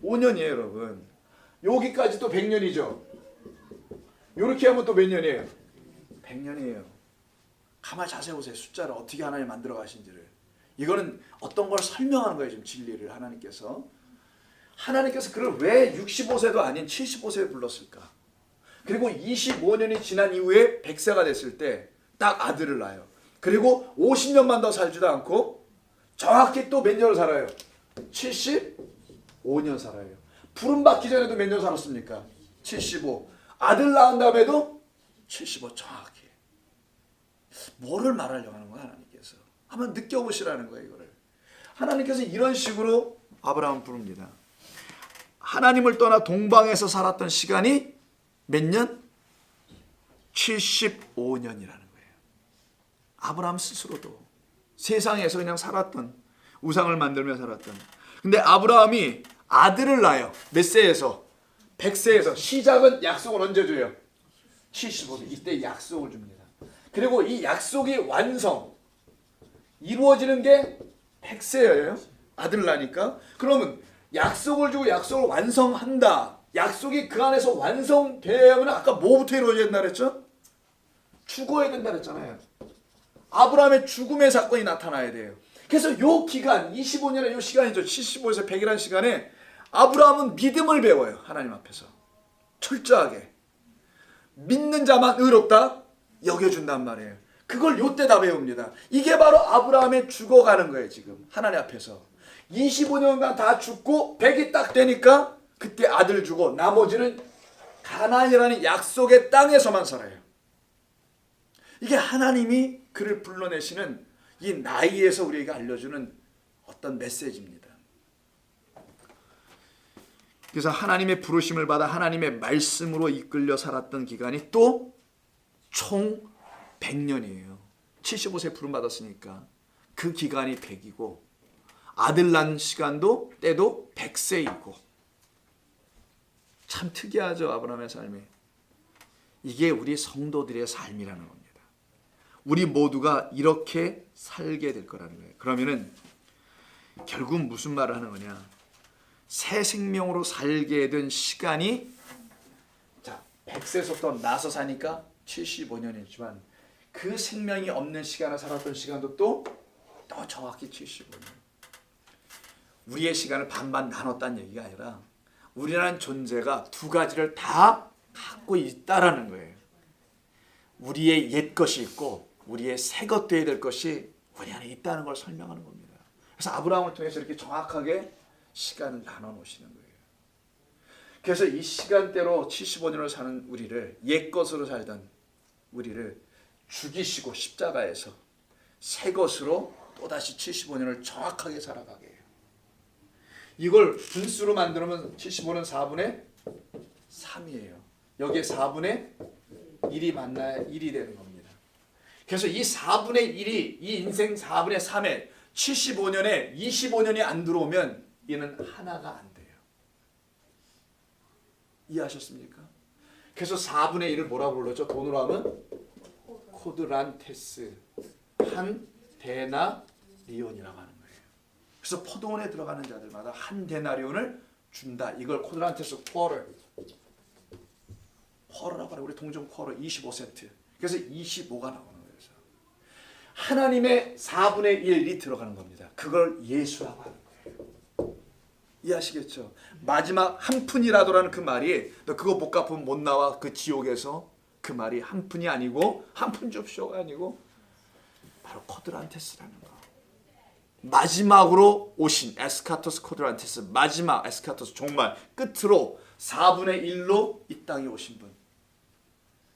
5년이에요, 여러분. 여기까지 또 100년이죠. 요렇게 하면 또 몇 년이에요? 100년이에요. 가만히 자세히 보세요. 숫자를 어떻게 하나님 만들어 가신지를. 이거는 어떤 걸 설명하는 거예요. 지금 진리를 하나님께서. 하나님께서 그를 왜 65세도 아닌 75세에 불렀을까? 그리고 25년이 지난 이후에 100세가 됐을 때 딱 아들을 낳아요. 그리고 50년만 더 살지도 않고 정확히 또 몇 년을 살아요? 75년 살아요. 부름 받기 전에도 몇 년 살았습니까? 75. 아들 낳은 다음에도 75 정확히. 뭐를 말하려고 하는 거야 하나님께서? 한번 느껴보시라는 거예요 이거를. 하나님께서 이런 식으로 아브라함을 부릅니다. 하나님을 떠나 동방에서 살았던 시간이 몇 년? 75년이라는 거예요. 아브라함 스스로도 세상에서 그냥 살았던, 우상을 만들며 살았던. 근데 아브라함이 아들을 낳아요. 몇 세에서? 100세에서. 시작은 약속을 언제 줘요? 75세. 이때 약속을 줍니다. 그리고 이 약속이 완성, 이루어지는 게 100세예요. 아들을 낳으니까. 그러면 약속을 주고 약속을 완성한다. 약속이 그 안에서 완성되면 아까 뭐부터 이루어져야 된다 그랬죠? 죽어야 된다 그랬잖아요. 아브라함의 죽음의 사건이 나타나야 돼요. 그래서 요 기간 25년의 요 시간이죠. 75에서 100이라는 시간에 아브라함은 믿음을 배워요. 하나님 앞에서 철저하게 믿는 자만 의롭다 여겨준단 말이에요. 그걸 요때 다 배웁니다. 이게 바로 아브라함의 죽어가는 거예요. 지금 하나님 앞에서 25년간 다 죽고 100이 딱 되니까 그때 아들 주고 나머지는 가나안이라는 약속의 땅에서만 살아요. 이게 하나님이 그를 불러내시는 이 나이에서 우리에게 알려주는 어떤 메시지입니다. 그래서 하나님의 부르심을 받아 하나님의 말씀으로 이끌려 살았던 기간이 또 총 100년이에요. 75세 부름 받았으니까 그 기간이 100이고 아들 낳은 시간도 때도 100세이고. 참 특이하죠, 아브라함의 삶이. 이게 우리 성도들의 삶이라는 겁니다. 우리 모두가 이렇게 살게 될 거라는 거예요. 그러면은 결국 무슨 말을 하는 거냐? 새 생명으로 살게 된 시간이, 자, 100세부터 나서 사니까 75년이지만 그 생명이 없는 시간을 살았던 시간도 또 정확히 75년. 우리의 시간을 반반 나눴다는 얘기가 아니라 우리라는 존재가 두 가지를 다 갖고 있다라는 거예요. 우리의 옛 것이 있고 우리의 새 것 되어야 될 것이 우리 안에 있다는 걸 설명하는 겁니다. 그래서 아브라함을 통해서 이렇게 정확하게 시간을 나눠 놓으시는 거예요. 그래서 이 시간대로 75년을 사는 우리를, 옛 것으로 살던 우리를 죽이시고 십자가에서 새 것으로 또다시 75년을 정확하게 살아가게 해요. 이걸 분수로 만들면 75는 4분의 3이에요. 여기에 4분의 1이 만나야 1이 되는 겁니다. 그래서 이 4분의 1이, 이 인생 4분의 3에 75년에 25년이 안 들어오면 얘는 하나가 안 돼요. 이해하셨습니까? 그래서 4분의 1을 뭐라고 불렀죠? 돈으로 하면 코드란테스, 한 데나리온이라고 하는 거예요. 그래서 포도원에 들어가는 자들마다 한 데나리온을 준다. 이걸 코드란테스 쿼러라고 하는, 우리 동전 쿼러 25센트. 그래서 25가 나오는 거예요. 하나님의 4분의 1이 들어가는 겁니다. 그걸 예수라고 하는 거예요. 이해하시겠죠? 마지막 한 푼이라도라는 그 말이, 너 그거 못 갚으면 못 나와, 그 지옥에서. 그 말이 한 푼이 아니고 한 푼 줍쇼가 아니고 바로 코드란테스라는 거. 마지막으로 오신 에스카토스 코드란테스, 마지막 에스카토스, 정말 끝으로 4분의 1로 이 땅에 오신 분.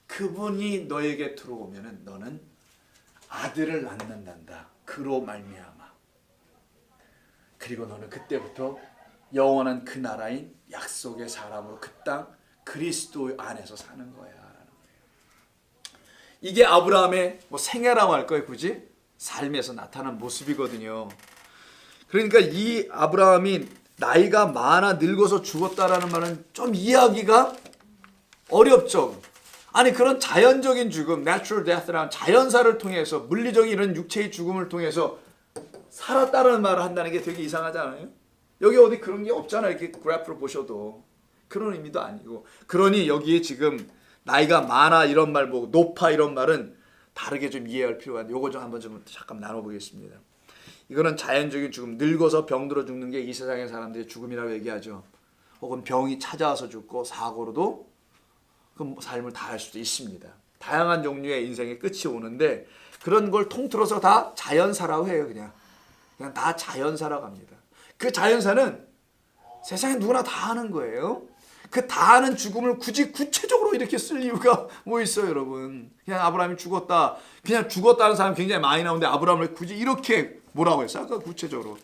그분이 너에게 들어오면은 너는 아들을 낳는단다. 그로 말미암아. 그리고 너는 그때부터 영원한 그 나라인 약속의 사람으로 그 땅 그리스도 안에서 사는 거야. 라는 거예요. 이게 아브라함의 생애라고 할 거예요. 굳이 삶에서 나타난 모습이거든요. 그러니까 이 아브라함이 나이가 많아 늙어서 죽었다라는 말은 좀 이해하기가 어렵죠. 아니, 그런 자연적인 죽음, natural death라는 자연사를 통해서, 물리적인 이런 육체의 죽음을 통해서 살았다는 말을 한다는 게 되게 이상하지 않아요? 여기 어디 그런 게 없잖아요. 이렇게 그래프를 보셔도. 그런 의미도 아니고. 그러니 여기에 지금 나이가 많아 이런 말 보고 높아 이런 말은 다르게 좀 이해할 필요가 있는데 요거 좀 한번 좀 잠깐 나눠보겠습니다. 이거는 자연적인 죽음, 늙어서 병들어 죽는 게 이 세상의 사람들의 죽음이라고 얘기하죠. 혹은 병이 찾아와서 죽고 사고로도 그 삶을 다할 수도 있습니다. 다양한 종류의 인생의 끝이 오는데 그런 걸 통틀어서 다 자연사라고 해요. 그냥 다 자연사라고 합니다. 그 자연사는 세상에 누구나 다 하는 거예요. 그 다 하는 죽음을 굳이 구체적으로 이렇게 쓸 이유가 뭐 있어요, 여러분? 그냥 아브라함이 죽었다. 그냥 죽었다는 사람 굉장히 많이 나오는데 아브라함을 굳이 이렇게 뭐라고 했어요? 아까 구체적으로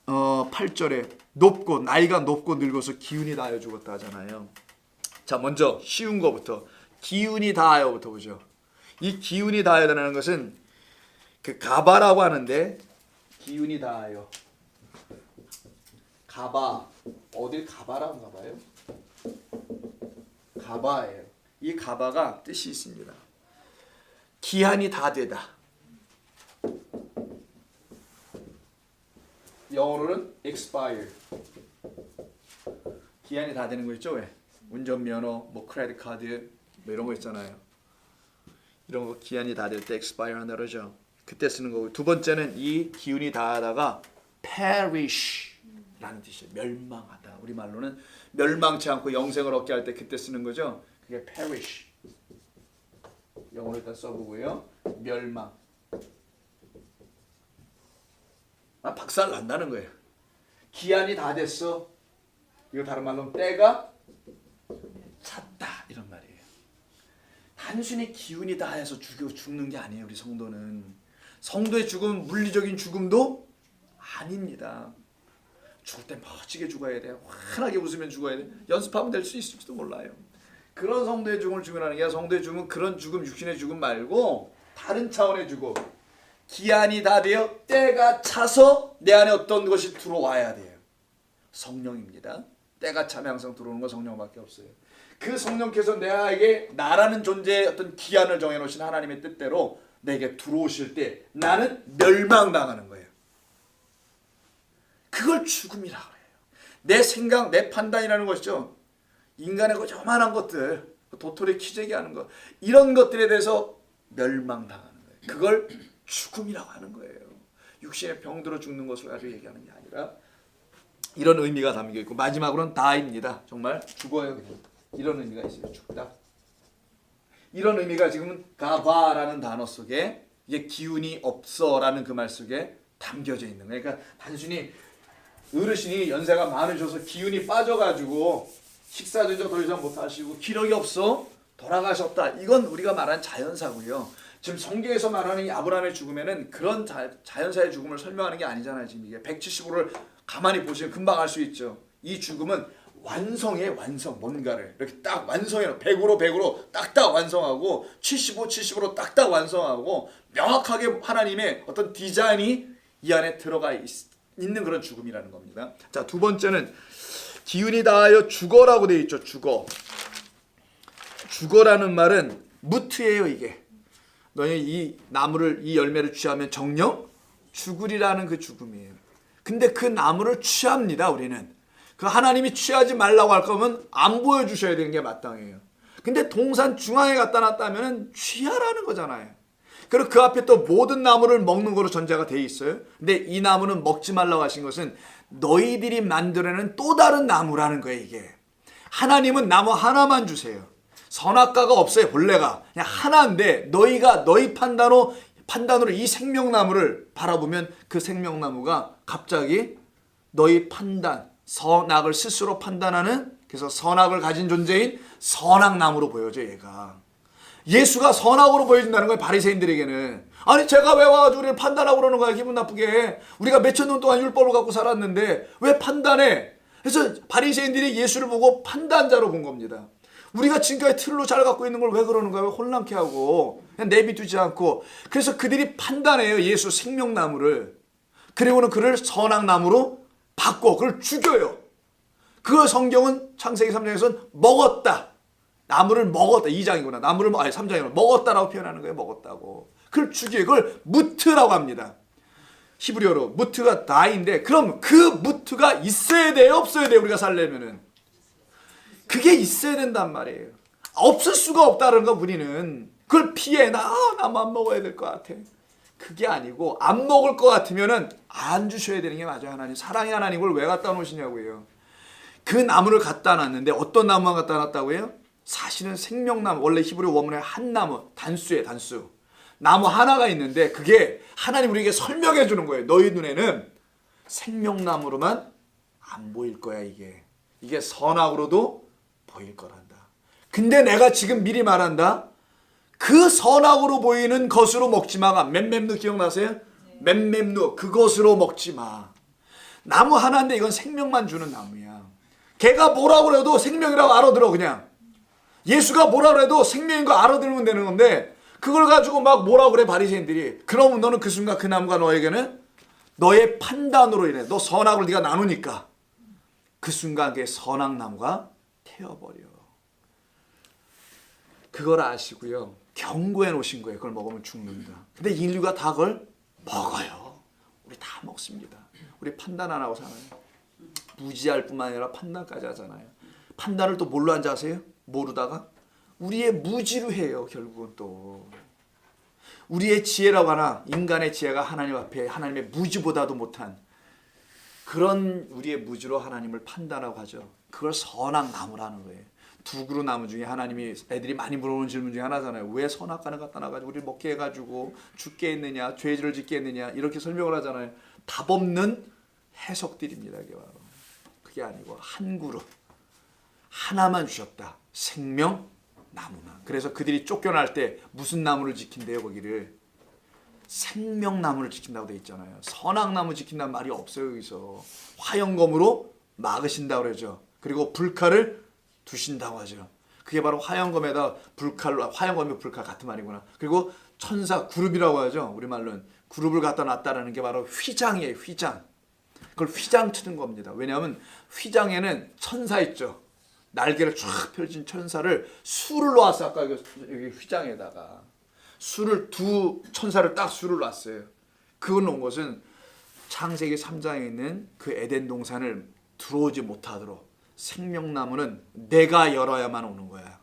8절에 높고 나이가 높고 늙어서 기운이 다하여 죽었다 하잖아요. 자, 먼저 쉬운 거부터 기운이 다하여부터 보죠. 이 기운이 다하여라는 것은 그 가바라고 하는데 기운이 다하여 가바 어딜 가바라는가 봐요. 가바예요. 이 가바가 뜻이 있습니다. 기한이 다 되다. 영어로는 expire. 기한이 다 되는 거 있죠? 왜? 운전면허, 뭐 크레딧 카드 뭐 이런 거 있잖아요. 이런 거 기한이 다 될 때 expire 한다 그러죠. 그때 쓰는 거고. 두 번째는 이 기운이 다하다가 perish 라는 뜻이에요. 멸망하다. 우리말로는 멸망치 않고 영생을 얻게 할 때 그때 쓰는 거죠. 그게 perish. 영어로 일단 써보고요. 멸망. 박살 난다는 거예요. 기한이 다 됐어. 이거 다른 말로 때가 찼다 이런 말이에요. 단순히 기운이 다해서 죽는 게 아니에요. 우리 성도는 성도의 죽음은 물리적인 죽음도 아닙니다. 죽을 때 멋지게 죽어야 돼요. 환하게 웃으면 죽어야 돼요. 연습하면 될 수 있을지도 몰라요. 그런 성도의 죽음을 죽으라는 게 성도의 죽음은 그런 죽음, 육신의 죽음 말고 다른 차원의 죽음. 기한이 다 되어 때가 차서 내 안에 어떤 것이 들어와야 돼요. 성령입니다. 때가 차면 항상 들어오는 건 성령밖에 없어요. 그 성령께서 내게 나라는 존재의 어떤 기한을 정해놓으신 하나님의 뜻대로 내게 들어오실 때 나는 멸망당하는 거예요. 그걸 죽음이라고 해요. 내 생각, 내 판단이라는 것이죠. 인간의 그 요만한 것들, 도토리 키재기 하는 것, 이런 것들에 대해서 멸망당하는 거예요. 그걸 죽음이라고 하는 거예요. 육신의 병들어 죽는 것을 가지고 얘기하는 게 아니라 이런 의미가 담겨 있고 마지막으로는 다입니다. 정말 죽어요. 그냥. 이런 의미가 있어요. 죽다. 이런 의미가 지금 가바라는 단어 속에 이게 기운이 없어라는 그 말 속에 담겨져 있는 거예요. 그러니까 단순히 어르신이 연세가 많으셔서 기운이 빠져가지고 식사도 더 이상 못하시고 기력이 없어 돌아가셨다. 이건 우리가 말하는 자연사고요. 지금 성경에서 말하는 이 아브라함의 죽음에는 그런 자연사의 죽음을 설명하는 게 아니잖아요. 지금 이게 175를 가만히 보시면 금방 알 수 있죠. 이 죽음은 완성의 완성, 뭔가를 이렇게 딱 완성해요. 100으로 딱딱 완성하고 75로 딱딱 완성하고 명확하게 하나님의 어떤 디자인이 이 안에 들어가 있는 그런 죽음이라는 겁니다. 자, 두 번째는 기운이 다하여 죽어라고 되어 있죠. 죽어라는 말은 무트예요. 이게 너희 이 나무를 이 열매를 취하면 정녕 죽으리라는 그 죽음이에요. 근데 그 나무를 취합니다. 우리는 그 하나님이 취하지 말라고 할 거면 안 보여주셔야 되는 게 마땅해요. 근데 동산 중앙에 갖다 놨다면 취하라는 거잖아요. 그리고 그 앞에 또 모든 나무를 먹는 거로 전제가 돼 있어요. 근데 이 나무는 먹지 말라고 하신 것은 너희들이 만들어낸 또 다른 나무라는 거예요. 이게 하나님은 나무 하나만 주세요. 선악과가 없어요. 본래가 그냥 하나인데 너희가 너희 판단으로 이 생명나무를 바라보면 그 생명나무가 갑자기 너희 판단 선악을 스스로 판단하는 그래서 선악을 가진 존재인 선악나무로 보여져. 얘가 예수가 선악으로 보여진다는 거예요. 바리새인들에게는. 아니 제가 왜 와가지고 우리를 판단하고 그러는 거야. 기분 나쁘게. 우리가 몇천 년 동안 율법을 갖고 살았는데 왜 판단해. 그래서 바리새인들이 예수를 보고 판단자로 본 겁니다. 우리가 지금까지 틀로 잘 갖고 있는 걸 왜 그러는 거야. 왜 혼란케 하고 그냥 내비두지 않고. 그래서 그들이 판단해요. 예수 생명나무를. 그리고는 그를 선악나무로 바꿔 그걸 죽여요. 그 성경은 창세기 3장에서는 먹었다. 나무를 먹었다. 2장이구나. 나무를 3장이구나. 먹었다라고 표현하는 거예요. 먹었다고. 그걸 죽여요. 그걸 무트라고 합니다. 히브리어로 무트가 다인데, 그럼 그 무트가 있어야 돼요, 없어야 돼요? 우리가 살려면은 그게 있어야 된단 말이에요. 없을 수가 없다는 거. 우리는 그걸 피해. 나만 먹어야 될 것 같아. 그게 아니고, 안 먹을 것 같으면은 안 주셔야 되는 게 맞아요. 하나님 사랑의 하나님을 왜 갖다 놓으시냐고요. 그 나무를 갖다 놨는데 어떤 나무만 갖다 놨다고요? 사실은 생명나무, 원래 히브리 원문에 한 나무, 단수예요, 단수. 나무 하나가 있는데 그게 하나님 우리에게 설명해 주는 거예요. 너희 눈에는 생명나무로만 안 보일 거야. 이게 선악으로도 보일 거란다. 근데 내가 지금 미리 말한다. 그 선악으로 보이는 것으로 먹지 마가. 맴맴누 기억나세요? 맴맴누, 그것으로 먹지 마. 나무 하나인데 이건 생명만 주는 나무야. 걔가 뭐라고 그래도 생명이라고 알아들어. 그냥 예수가 뭐라고 해도 생명인 거 알아들으면 되는 건데, 그걸 가지고 막 뭐라고 그래 바리새인들이. 그러면 너는 그 순간 그 나무가 너에게는 너의 판단으로 인해, 너 선악을 네가 나누니까 그 순간 그게 선악나무가 태워버려. 그걸 아시고요, 경고해 놓으신 거예요. 그걸 먹으면 죽는다. 근데 인류가 다 그걸 먹어요. 우리 다 먹습니다. 우리 판단 안 하고 살아요. 무지할 뿐만 아니라 판단까지 하잖아요. 판단을 또 뭘로 한지 아세요? 모르다가 우리의 무지로 해요. 결국은 또 우리의 지혜라고 하나, 인간의 지혜가 하나님 앞에 하나님의 무지보다도 못한 그런 우리의 무지로 하나님을 판단하고 하죠. 그걸 선악나무라는 거예요. 두 그루 나무 중에 하나님이 애들이 많이 물어보는 질문 중에 하나잖아요. 왜 선악과를 갖다 놔가지고 우리를 먹게 해가지고 죽게 했느냐, 죄를 짓게 했느냐, 이렇게 설명을 하잖아요. 답 없는 해석들입니다. 이게 바로. 그게 아니고 한 그루 하나만 주셨다. 생명나무만. 그래서 그들이 쫓겨날 때 무슨 나무를 지킨대요? 거기를 생명나무를 지킨다고 돼 있잖아요. 선악나무 지킨다는 말이 없어요. 여기서 화영검으로 막으신다고 그러죠. 그리고 불칼을 두신다고 하죠. 그게 바로 화영검에다 불칼로, 화영검이 불칼 같은 말이구나. 그리고 천사 그룹이라고 하죠. 우리말로는 그룹을 갖다 놨다라는 게 바로 휘장이에요. 휘장. 그걸 휘장 치는 겁니다. 왜냐하면 휘장에는 천사 있죠. 날개를 쫙 펼친 천사를 수를 놓았어. 아까 여기 휘장에다가 수를, 두 천사를 딱 수를 놨어요. 그걸 놓은 것은 창세기 3장에 있는 그 에덴 동산을 들어오지 못하도록, 생명나무는 내가 열어야만 오는 거야.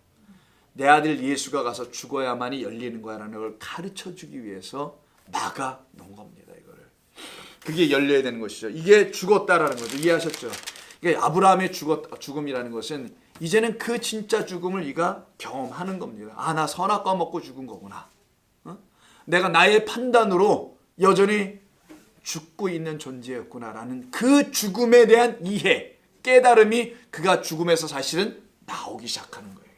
내 아들 예수가 가서 죽어야만이 열리는 거야라는 걸 가르쳐 주기 위해서 막아 놓은 겁니다. 이거를. 그게 열려야 되는 것이죠. 이게 죽었다라는 거죠. 이해하셨죠? 이게 아브라함의 죽음이라는 것은 이제는 그 진짜 죽음을 네가 경험하는 겁니다. 아, 나 선악과 먹고 죽은 거구나. 내가 나의 판단으로 여전히 죽고 있는 존재였구나라는 그 죽음에 대한 이해, 깨달음이 그가 죽음에서 사실은 나오기 시작하는 거예요.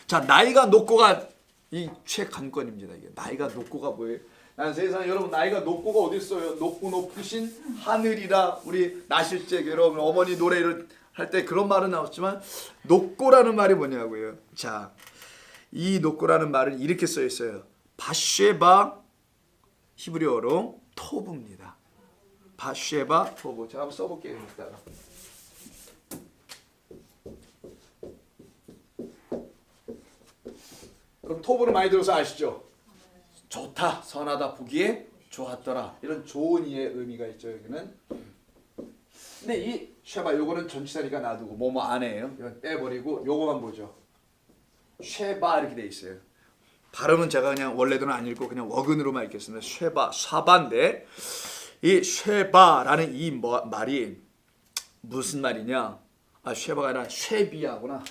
자, 나이가 높고가 이 최관건입니다. 이게 나이가 높고가 뭐예요? 난 세상에 여러분 나이가 높고가 어디 있어요? 높고 높으신 하늘이라. 우리 나실제 여러분 어머니 노래를 할 때 그런 말은 나왔지만 높고라는 말이 뭐냐고요. 자, 이 높고라는 말은 이렇게 써 있어요. 바쉐바, 히브리어로 토브입니다. 바쉐바 토브. 제가 한번 써볼게요. 이따가. 그럼 토브는 많이 들어서 아시죠? 좋다, 선하다, 보기에 좋았더라. 이런 좋은 이의 의미가 있죠. 여기는. 근데 이 쉐바 요거는 전치사니까 놔두고 뭐뭐 안에요. 이건 빼버리고 요거만 보죠. 쉐바 이렇게 돼 있어요. 발음은 제가 그냥 원래대로 안 읽고 그냥 어근으로만 읽겠습니다. 쉐바, 샤바인데 이 쉐바라는 이 말이 무슨 말이냐? 아, 쉐바가 아니라 쉐비야구나.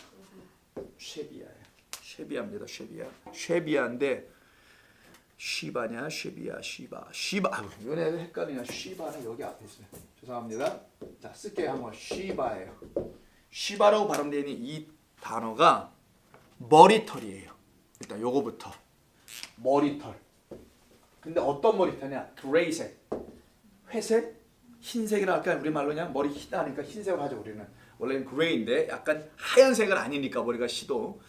쉐비야예요. 쉐비야입니다. 쉐비야. 쉐비야인데 시바냐, 쉐비야, 시바. 이건 애들 헷갈리냐. 시바는 여기 앞에 있어요. 죄송합니다. 자, 쓸게요. 한번. 시바예요. 시바라고 발음되는 이 단어가 머리털이에요. 일단 요거부터. 머리털. 근데 어떤 머리털이냐? 그레이색. 회색? 흰색이라 할까? 우리말로 그냥 머리 희다니까 흰색으로 하죠. 우리는. 원래는 그레이인데 약간 하얀색은 아니니까 머리가 시도.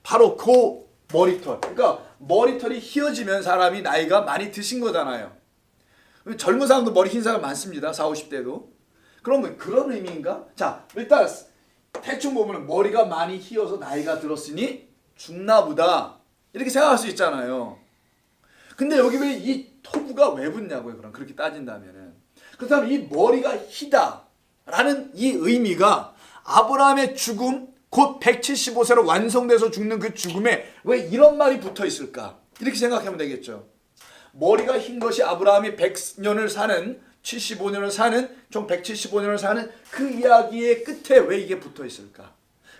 바로 그 머리털. 그러니까 머리털이 휘어지면 사람이 나이가 많이 드신 거잖아요. 젊은 사람도 머리 흰 사람 많습니다. 40, 50대도. 그러면 그런 의미인가? 자, 일단 대충 보면 머리가 많이 휘어서 나이가 들었으니 죽나 보다. 이렇게 생각할 수 있잖아요. 근데 여기 왜 이 토부가 누가 왜 붙냐고요. 그럼 그렇게 따진다면은. 그렇다면 이 머리가 희다라는 이 의미가 아브라함의 죽음, 곧 175세로 완성돼서 죽는 그 죽음에 왜 이런 말이 붙어 있을까? 이렇게 생각하면 되겠죠. 머리가 흰 것이 아브라함이 100년을 사는, 75년을 사는, 총 175년을 사는 그 이야기의 끝에 왜 이게 붙어 있을까?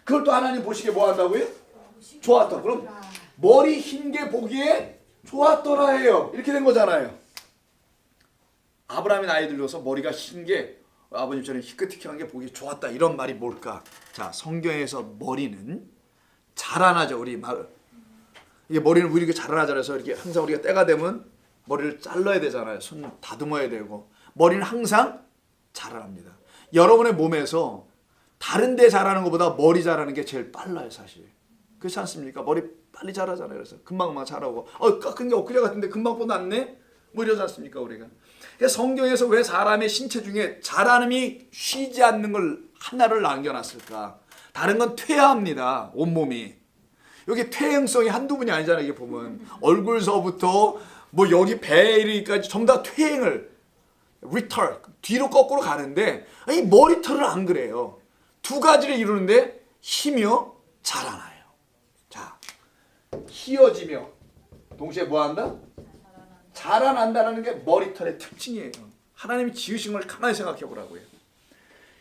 그걸 또 하나님 보시기에 뭐 한다고요? 좋았다. 그럼 머리 흰 게 보기에 좋았더라 해요. 이렇게 된 거잖아요. 아브라함이 나이 들어서 머리가 흰 게 아버님처럼 희끗희끗한 게 보기 좋았다. 이런 말이 뭘까? 자, 성경에서 머리는 자라나죠. 우리 말 이게 머리는 우리 이렇게 자라나자 그래서 이렇게 항상 우리가 때가 되면 머리를 잘라야 되잖아요. 손 다듬어야 되고 머리는 항상 자라납니다. 여러분의 몸에서 다른 데 자라는 것보다 머리 자라는 게 제일 빨라요, 사실. 그렇지 않습니까? 머리 빨리 자라잖아요. 그래서 금방 자라고 깎은 게 엊그제 같은데 금방 또 났네? 뭐 이러지 않습니까, 우리가? 성경에서 왜 사람의 신체 중에 자라름이 쉬지 않는 걸 하나를 남겨놨을까? 다른 건 퇴화합니다. 온몸이. 여기 퇴행성이 한두 분이 아니잖아요. 이게 보면 얼굴서부터 뭐 여기 배 이르기까지 전부 다 퇴행을 리털 뒤로 거꾸로 가는데 이 머리털은 안 그래요. 두 가지를 이루는데 희며 자라나요. 자, 희어지며 동시에 뭐 한다? 자라난다는 게 머리털의 특징이에요. 하나님이 지으신 걸 가만히 생각해 보라고요.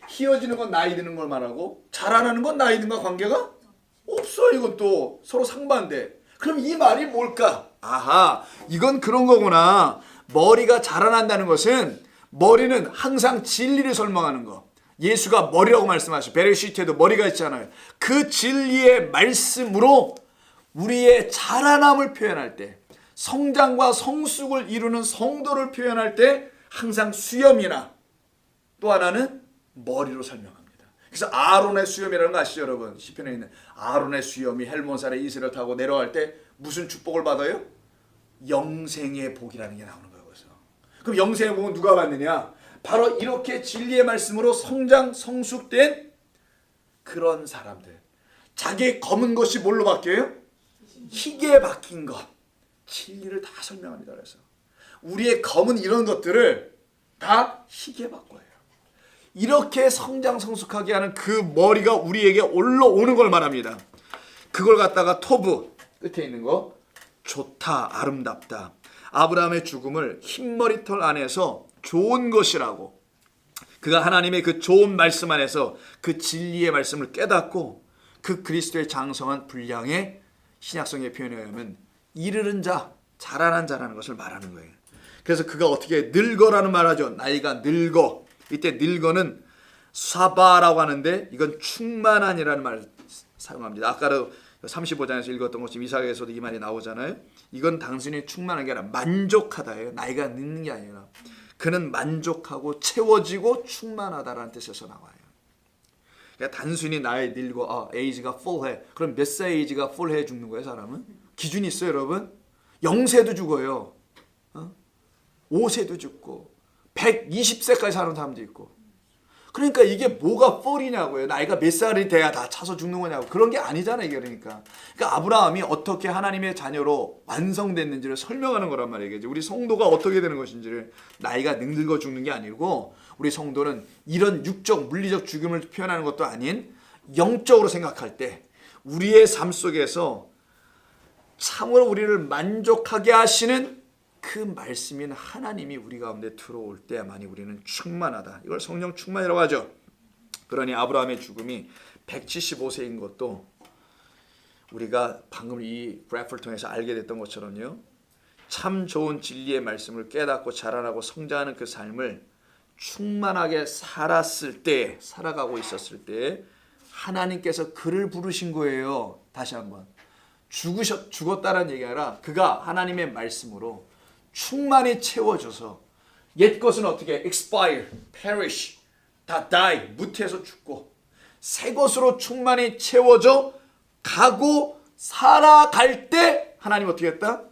희어지는 건 나이 드는 걸 말하고 자라나는 건 나이 든과 관계가 없어. 이건 또 서로 상반돼. 그럼 이 말이 뭘까? 아하, 이건 그런 거구나. 머리가 자라난다는 것은 머리는 항상 진리를 설명하는 거. 예수가 머리라고 말씀하시고 베레시트에도 머리가 있잖아요. 그 진리의 말씀으로 우리의 자라남을 표현할 때, 성장과 성숙을 이루는 성도를 표현할 때 항상 수염이나 또 하나는 머리로 설명합니다. 그래서 아론의 수염이라는 거 아시죠, 여러분? 시편에 있는 아론의 수염이 헬몬산의 이슬을 타고 내려갈 때 무슨 축복을 받아요? 영생의 복이라는 게 나오는 거예요. 그래서 그럼 영생의 복은 누가 받느냐? 바로 이렇게 진리의 말씀으로 성장 성숙된 그런 사람들. 자기의 검은 것이 뭘로 바뀌어요? 희게 바뀐 것. 진리를 다 설명합니다. 그래서 우리의 검은 이런 것들을 다 희게 바꿔요. 이렇게 성장 성숙하게 하는 그 머리가 우리에게 올라오는 걸 말합니다. 그걸 갖다가 토브 끝에 있는 거 좋다, 아름답다. 아브라함의 죽음을 흰머리털 안에서 좋은 것이라고, 그가 하나님의 그 좋은 말씀 안에서 그 진리의 말씀을 깨닫고 그 그리스도의 장성한 분량의 신약성의 표현에 의하면 이르는 자, 자라난 자라는 것을 말하는 거예요. 그래서 그가 어떻게 늙어라는 말하죠. 나이가 늙어. 이때 늙어는 사바라고 하는데 이건 충만한이라는 말을 사용합니다. 아까도 35장에서 읽었던 것처럼 이사야에서도 이 말이 나오잖아요. 이건 단순히 충만한 게 아니라 만족하다예요. 나이가 늙는 게 아니라 그는 만족하고 채워지고 충만하다라는 뜻에서 나와요. 그러니까 단순히 나이 늙어 에이지가 풀해. 그럼 몇 살 에이지가 풀해 죽는 거예요, 사람은? 기준이 있어요, 여러분? 0세도 죽어요. 5세도 죽고 120세까지 사는 사람도 있고. 그러니까 이게 뭐가 뻘이냐고요. 나이가 몇 살이 돼야 다 차서 죽는 거냐고. 그런 게 아니잖아요. 이게 그러니까 아브라함이 어떻게 하나님의 자녀로 완성됐는지를 설명하는 거란 말이에요. 우리 성도가 어떻게 되는 것인지를 나이가 늙어 죽는 게 아니고 우리 성도는 이런 육적 물리적 죽음을 표현하는 것도 아닌 영적으로 생각할 때 우리의 삶 속에서 참으로 우리를 만족하게 하시는 그 말씀인 하나님이 우리 가운데 들어올 때야만이 우리는 충만하다. 이걸 성령 충만이라고 하죠. 그러니 아브라함의 죽음이 175세인 것도 우리가 방금 이 그래프를 통해서 알게 됐던 것처럼요. 참 좋은 진리의 말씀을 깨닫고 자라나고 성장하는 그 삶을 충만하게 살았을 때, 살아가고 있었을 때 하나님께서 그를 부르신 거예요. 다시 한번. 죽었다는 얘기가 아니라 그가 하나님의 말씀으로 충만히 채워져서 옛 것은 어떻게 expire, perish, 다 die, 무태해서 죽고 새 것으로 충만히 채워져 가고 살아갈 때 하나님 어떻게 했다?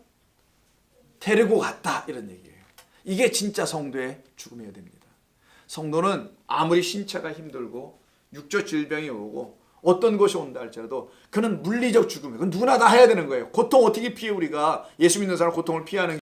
데리고 갔다, 이런 얘기예요. 이게 진짜 성도의 죽음이어야 됩니다. 성도는 아무리 신체가 힘들고 육적 질병이 오고 어떤 것이 온다 할지라도 그는 물리적 죽음이에요. 그건 누구나 다 해야 되는 거예요. 고통 어떻게 피해? 우리가 예수 믿는 사람 고통을 피하는